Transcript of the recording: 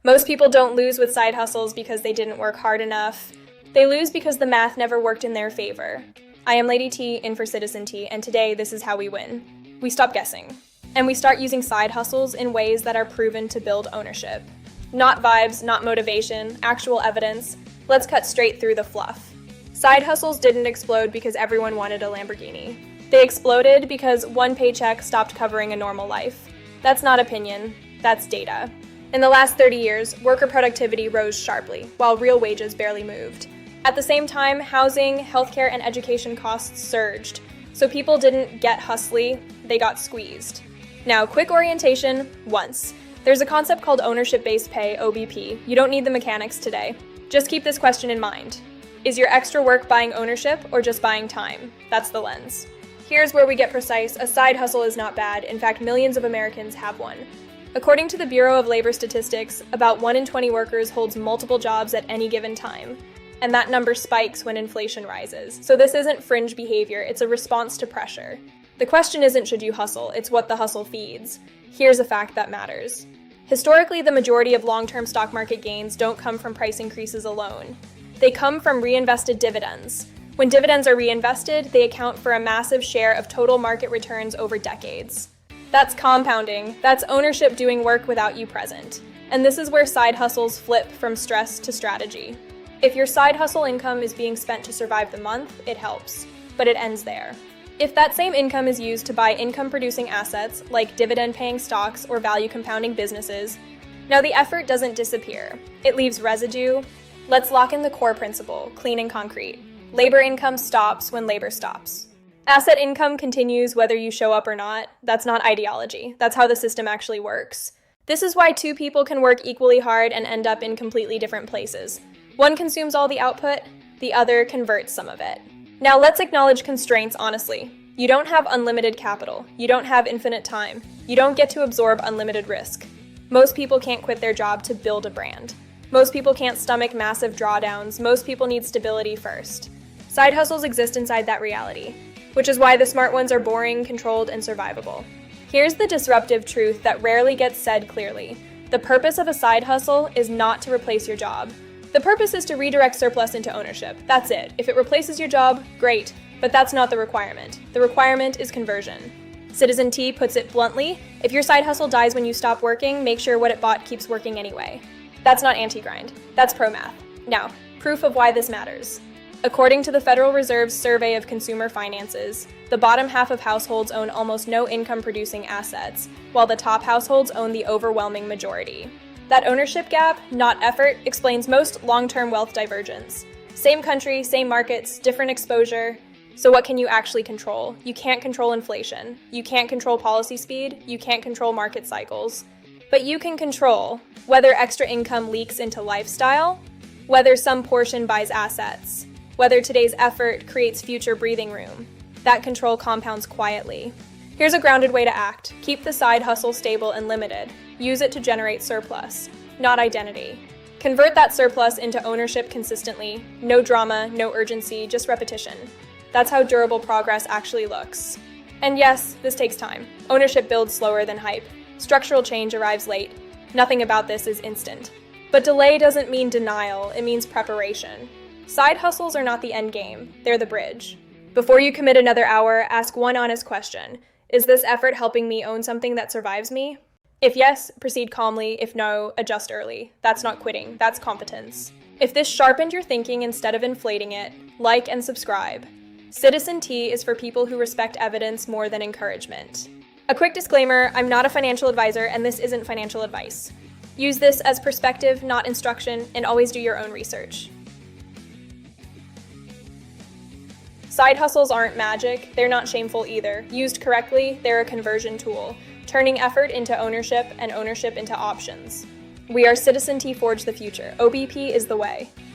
Most people don't lose with side hustles because they didn't work hard enough. They lose because the math never worked in their favor. I am Lady T, in for Citizen T, and today this is how we win. We stop guessing. And we start using side hustles in ways that are proven to build ownership. Not vibes, not motivation, actual evidence. Let's cut straight through the fluff. Side hustles didn't explode because everyone wanted a Lamborghini. They exploded because one paycheck stopped covering a normal life. That's not opinion, that's data. In the last 30 years, worker productivity rose sharply, while real wages barely moved. At the same time, housing, healthcare, and education costs surged, so people didn't get hustly, they got squeezed. Now, quick orientation, once. There's a concept called ownership-based pay, OBP. You don't need the mechanics today. Just keep this question in mind. Is your extra work buying ownership or just buying time? That's the lens. Here's where we get precise. A side hustle is not bad. In fact, millions of Americans have one. According to the Bureau of Labor Statistics, about 1 in 20 workers holds multiple jobs at any given time. And that number spikes when inflation rises. So this isn't fringe behavior, it's a response to pressure. The question isn't should you hustle, it's what the hustle feeds. Here's a fact that matters. Historically, the majority of long-term stock market gains don't come from price increases alone. They come from reinvested dividends. When dividends are reinvested, they account for a massive share of total market returns over decades. That's compounding. That's ownership doing work without you present. And this is where side hustles flip from stress to strategy. If your side hustle income is being spent to survive the month, it helps, but it ends there. If that same income is used to buy income-producing assets, like dividend-paying stocks or value-compounding businesses, now the effort doesn't disappear. It leaves residue. Let's lock in the core principle, clean and concrete. Labor income stops when labor stops. Asset income continues whether you show up or not. That's not ideology. That's how the system actually works. This is why two people can work equally hard and end up in completely different places. One consumes all the output, the other converts some of it. Now let's acknowledge constraints honestly. You don't have unlimited capital. You don't have infinite time. You don't get to absorb unlimited risk. Most people can't quit their job to build a brand. Most people can't stomach massive drawdowns. Most people need stability first. Side hustles exist inside that reality, which is why the smart ones are boring, controlled, and survivable. Here's the disruptive truth that rarely gets said clearly. The purpose of a side hustle is not to replace your job. The purpose is to redirect surplus into ownership. That's it. If it replaces your job, great, but that's not the requirement. The requirement is conversion. Citizen T puts it bluntly, if your side hustle dies when you stop working, make sure what it bought keeps working anyway. That's not anti-grind. That's pro-math. Now, proof of why this matters. According to the Federal Reserve's survey of consumer finances, the bottom half of households own almost no income-producing assets, while the top households own the overwhelming majority. That ownership gap, not effort, explains most long-term wealth divergence. Same country, same markets, different exposure. So what can you actually control? You can't control inflation. You can't control policy speed. You can't control market cycles. But you can control whether extra income leaks into lifestyle, whether some portion buys assets, whether today's effort creates future breathing room. That control compounds quietly. Here's a grounded way to act. Keep the side hustle stable and limited. Use it to generate surplus, not identity. Convert that surplus into ownership consistently. No drama, no urgency, just repetition. That's how durable progress actually looks. And yes, this takes time. Ownership builds slower than hype. Structural change arrives late. Nothing about this is instant. But delay doesn't mean denial, it means preparation. Side hustles are not the end game, they're the bridge. Before you commit another hour, ask one honest question. Is this effort helping me own something that survives me? If yes, proceed calmly. If no, adjust early. That's not quitting, that's competence. If this sharpened your thinking instead of inflating it, like and subscribe. Citizen T is for people who respect evidence more than encouragement. A quick disclaimer, I'm not a financial advisor and this isn't financial advice. Use this as perspective, not instruction, and always do your own research. Side hustles aren't magic, they're not shameful either. Used correctly, they're a conversion tool, turning effort into ownership and ownership into options. We are Citizen T Forge the Future. OBP is the way.